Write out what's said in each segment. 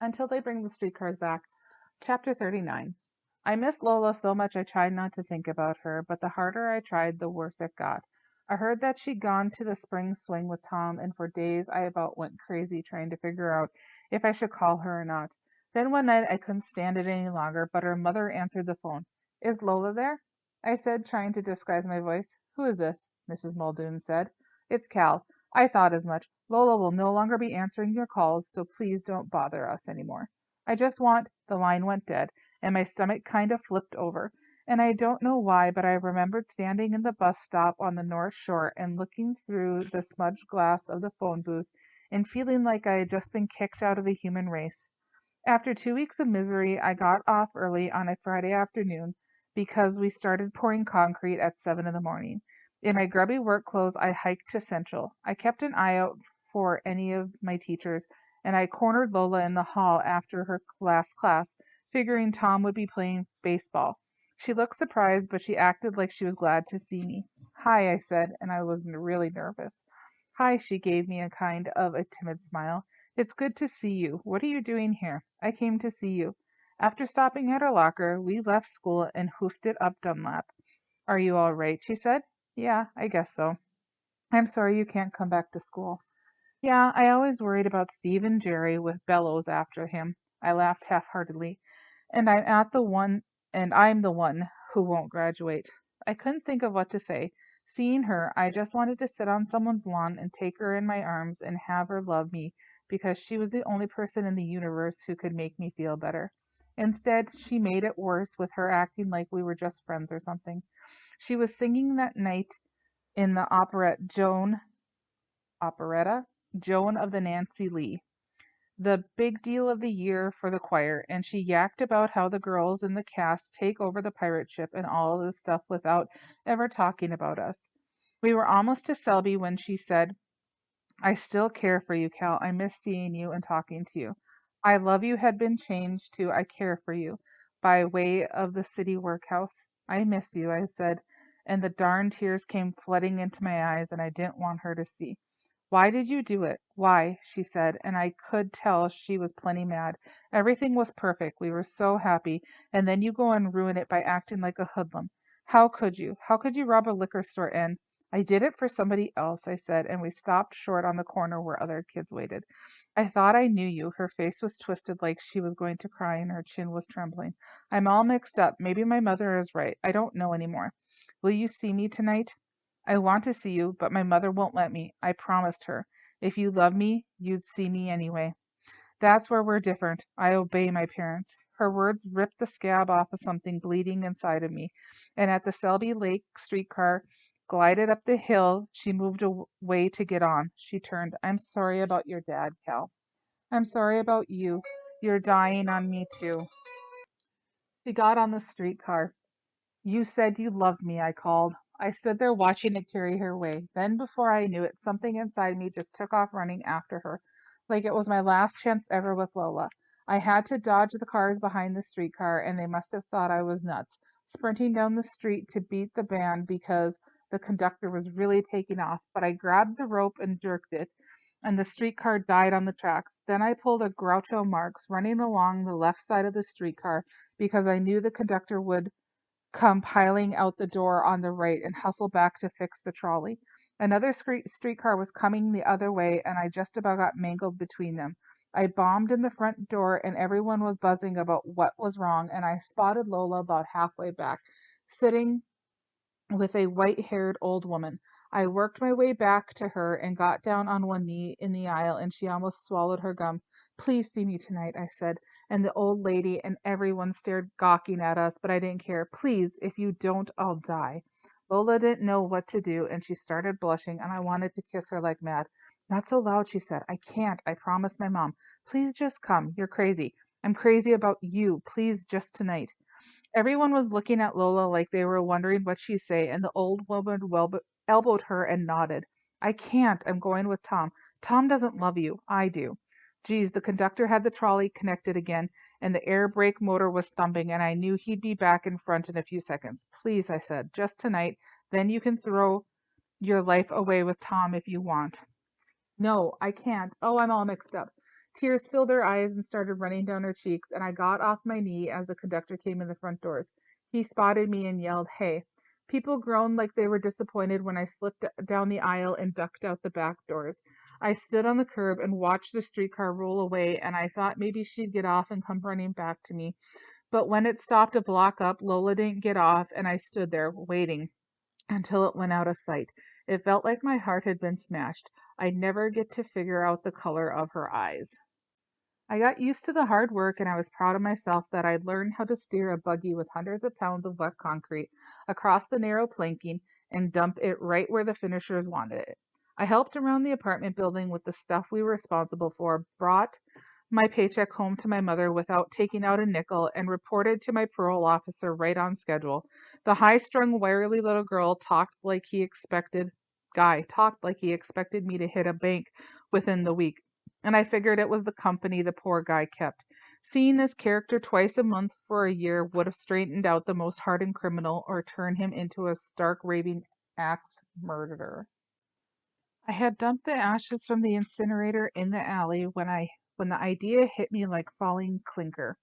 until they bring the streetcars back. Chapter 39. I miss Lola so much I tried not to think about her, but the harder I tried, the worse it got. I heard that she'd gone to the spring swing with Tom, and for days I about went crazy trying to figure out if I should call her or not. Then one night I couldn't stand it any longer, but her mother answered the phone. Is Lola there? I said, trying to disguise my voice. Who is this? Mrs. Muldoon said. It's Cal. I thought as much. Lola will no longer be answering your calls, so please don't bother us anymore. I just want. The line went dead, and my stomach kind of flipped over. And I don't know why, but I remembered standing in the bus stop on the North Shore and looking through the smudged glass of the phone booth and feeling like I had just been kicked out of the human race. After 2 weeks of misery, I got off early on a Friday afternoon because we started pouring concrete at 7 in the morning. In my grubby work clothes, I hiked to Central. I kept an eye out for any of my teachers, and I cornered Lola in the hall after her last class, figuring Tom would be playing baseball. She looked surprised, but she acted like she was glad to see me. Hi, I said, and I was really nervous. Hi, she gave me a kind of a timid smile. It's good to see you. What are you doing here? I came to see you. After stopping at her locker, we left school and hoofed it up Dunlap. Are you all right? She said. Yeah, I guess so. I'm sorry you can't come back to school. Yeah, I always worried about Steve and Jerry with Bellows after him. I laughed half-heartedly. And I'm the one who won't graduate. I couldn't think of what to say. Seeing her, I just wanted to sit on someone's lawn and take her in my arms and have her love me because she was the only person in the universe who could make me feel better. Instead, she made it worse with her acting like we were just friends or something. She was singing that night in the operetta, Joan of the Nancy Lee, the big deal of the year for the choir, and she yacked about how the girls in the cast take over the pirate ship and all of this stuff without ever talking about us. We were almost to Selby when she said, I still care for you, Cal. I miss seeing you and talking to you. I love you had been changed to I care for you by way of the city workhouse. I miss you, I said, and the darn tears came flooding into my eyes, and I didn't want her to see. Why did you do it? Why? She said, and I could tell she was plenty mad. Everything was perfect. We were so happy, and then you go and ruin it by acting like a hoodlum. How could you? How could you rob a liquor store and I did it for somebody else, I said, and we stopped short on the corner where other kids waited. I thought I knew you. Her face was twisted like she was going to cry, and her chin was trembling. I'm all mixed up. Maybe my mother is right. I don't know anymore. Will you see me tonight? I want to see you, but my mother won't let me. I promised her. If you love me, you'd see me anyway. That's where we're different. I obey my parents. Her words ripped the scab off of something bleeding inside of me, and at the Selby Lake streetcar glided up the hill, she moved away to get on. She turned. I'm sorry about your dad, Cal. I'm sorry about you. You're dying on me, too. She got on the streetcar. You said you loved me, I called. I stood there watching it carry her away. Then, before I knew it, something inside me just took off running after her, like it was my last chance ever with Lola. I had to dodge the cars behind the streetcar, and they must have thought I was nuts, sprinting down the street to beat the band because the conductor was really taking off. But I grabbed the rope and jerked it, and the streetcar died on the tracks. Then I pulled a Groucho Marx, running along the left side of the streetcar because I knew the conductor would come piling out the door on the right and hustle back to fix the trolley. Another streetcar was coming the other way, and I just about got mangled between them. I bombed in the front door, and everyone was buzzing about what was wrong, and I spotted Lola about halfway back, sitting with a white-haired old woman. I worked my way back to her and got down on one knee in the aisle, and she almost swallowed her gum. Please see me tonight, I said, and the old lady and everyone stared gawking at us, but I didn't care. Please, if you don't, I'll die. Lola didn't know what to do, and she started blushing, and I wanted to kiss her like mad. Not so loud, she said. I can't. I promised my mom. Please just come. You're crazy. I'm crazy about you. Please, just tonight. Everyone was looking at Lola like they were wondering what she'd say, and the old woman elbowed her and nodded. I can't. I'm going with Tom. Tom doesn't love you. I do. Geez, the conductor had the trolley connected again, and the air brake motor was thumping, and I knew he'd be back in front in a few seconds. Please, I said, just tonight. Then you can throw your life away with Tom if you want. No, I can't. Oh, I'm all mixed up. Tears filled her eyes and started running down her cheeks, and I got off my knee as the conductor came in the front doors. He spotted me and yelled, "Hey." People groaned like they were disappointed when I slipped down the aisle and ducked out the back doors. I stood on the curb and watched the streetcar roll away, and I thought maybe she'd get off and come running back to me. But when it stopped a block up, Lola didn't get off, and I stood there, waiting until it went out of sight. It felt like my heart had been smashed. I'd never get to figure out the color of her eyes. I got used to the hard work, and I was proud of myself that I'd learned how to steer a buggy with hundreds of pounds of wet concrete across the narrow planking and dump it right where the finishers wanted it. I helped around the apartment building with the stuff we were responsible for, brought my paycheck home to my mother without taking out a nickel, and reported to my parole officer right on schedule. The high-strung, wiry little guy talked like he expected me to hit a bank within the week, and I figured it was the company the poor guy kept. Seeing this character twice a month for a year would have straightened out the most hardened criminal or turned him into a stark raving axe murderer. I had dumped the ashes from the incinerator in the alley when the idea hit me like falling clinker.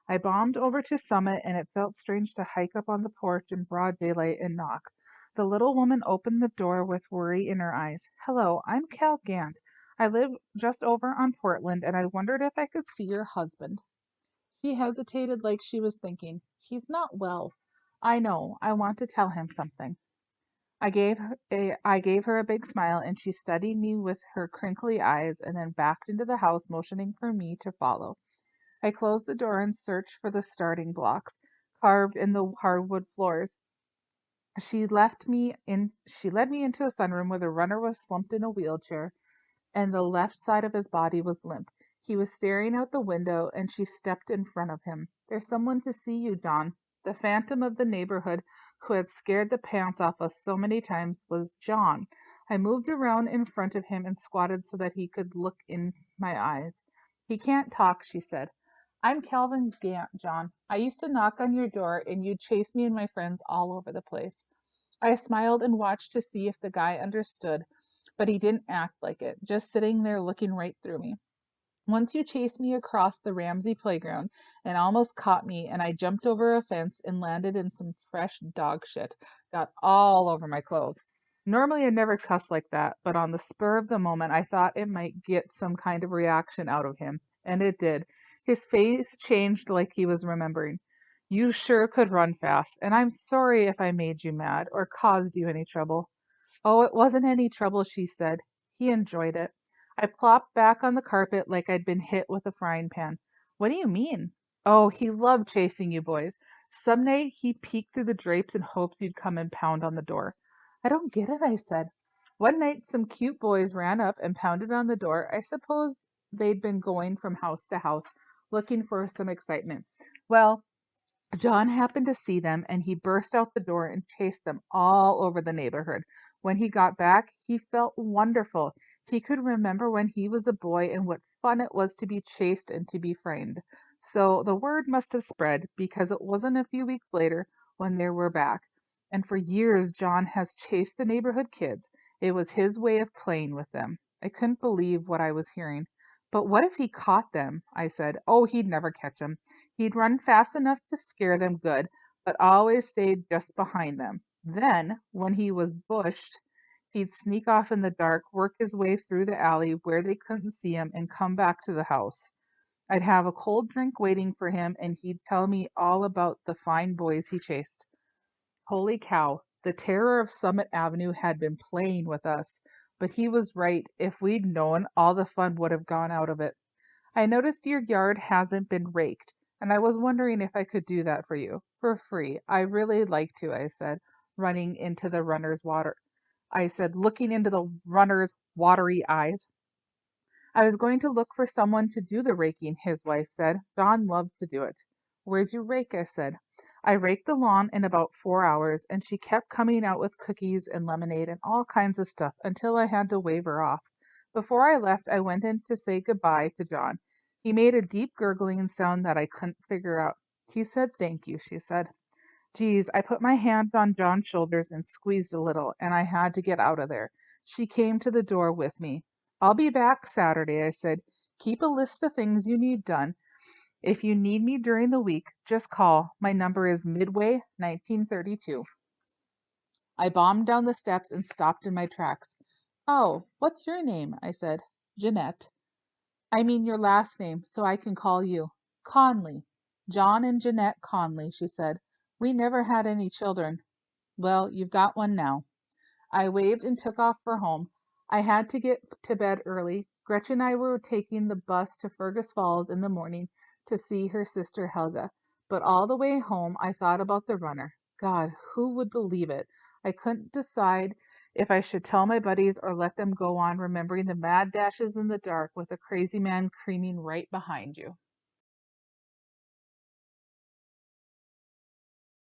I bombed over to Summit, and it felt strange to hike up on the porch in broad daylight and knock. The little woman opened the door with worry in her eyes. "Hello, I'm Cal Gant. I live just over on Portland, and I wondered if I could see your husband." She hesitated like she was thinking. "He's not well." "I know. I want to tell him something." I gave her a big smile, and she studied me with her crinkly eyes and then backed into the house, motioning for me to follow. I closed the door and searched for the starting blocks carved in the hardwood floors. She led me into a sunroom where the runner was slumped in a wheelchair and the left side of his body was limp. He was staring out the window, and she stepped in front of him. "There's someone to see you, John." The phantom of the neighborhood who had scared the pants off us so many times was John. I moved around in front of him and squatted so that he could look in my eyes. "He can't talk," she said. "I'm Calvin Gant, John. I used to knock on your door, and you'd chase me and my friends all over the place." I smiled and watched to see if the guy understood, but he didn't act like it, just sitting there looking right through me. "Once you chased me across the Ramsey playground and almost caught me, and I jumped over a fence and landed in some fresh dog shit. Got all over my clothes." Normally I never cuss like that, but on the spur of the moment I thought it might get some kind of reaction out of him, and it did. His face changed like he was remembering. "You sure could run fast, and I'm sorry if I made you mad or caused you any trouble." "Oh, it wasn't any trouble," she said. He enjoyed it. I plopped back on the carpet like I'd been hit with a frying pan. "What do you mean?" "Oh, he loved chasing you boys. Some night he peeked through the drapes in hopes you'd come and pound on the door." "I don't get it," I said. "One night some cute boys ran up and pounded on the door. I suppose they'd been going from house to house, looking for some excitement. Well, John happened to see them, and he burst out the door and chased them all over the neighborhood. When he got back, he felt wonderful. He could remember when he was a boy and what fun it was to be chased and to be frightened. So the word must have spread, because it wasn't a few weeks later when they were back. And for years, John has chased the neighborhood kids. It was his way of playing with them. I couldn't believe what I was hearing. "But what if he caught them?" I said. "Oh, he'd never catch them. He'd run fast enough to scare them good, but always stayed just behind them. Then, when he was bushed, he'd sneak off in the dark, work his way through the alley where they couldn't see him, and come back to the house. I'd have a cold drink waiting for him, and he'd tell me all about the fine boys he chased." Holy cow, the terror of Summit Avenue had been playing with us. But he was right. If we'd known, all the fun would have gone out of it. "I noticed your yard hasn't been raked, and I was wondering if I could do that for you, for free. I really like to," I said, looking into the runner's watery eyes. "I was going to look for someone to do the raking," his wife said. "John loved to do it." "Where's your rake?" I said. I raked the lawn in about 4 hours, and she kept coming out with cookies and lemonade and all kinds of stuff until I had to wave her off. Before I left, I went in to say goodbye to John. He made a deep gurgling sound that I couldn't figure out. He said thank you, she said. Geez, I put my hand on John's shoulders and squeezed a little, and I had to get out of there. She came to the door with me. "I'll be back Saturday," I said. Keep a list of things you need done. If you need me during the week, just call. My number is Midway 1932. I bombed down the steps and stopped in my tracks. Oh, what's your name? I said. Jeanette. I mean your last name, so I can call you. Conley. John and Jeanette Conley, she said. We never had any children. Well, you've got one now. I waved and took off for home. I had to get to bed early. Gretchen and I were taking the bus to Fergus Falls in the morning to see her sister Helga. But all the way home, I thought about the runner. God, who would believe it? I couldn't decide if I should tell my buddies or let them go on remembering the mad dashes in the dark with a crazy man creaming right behind you.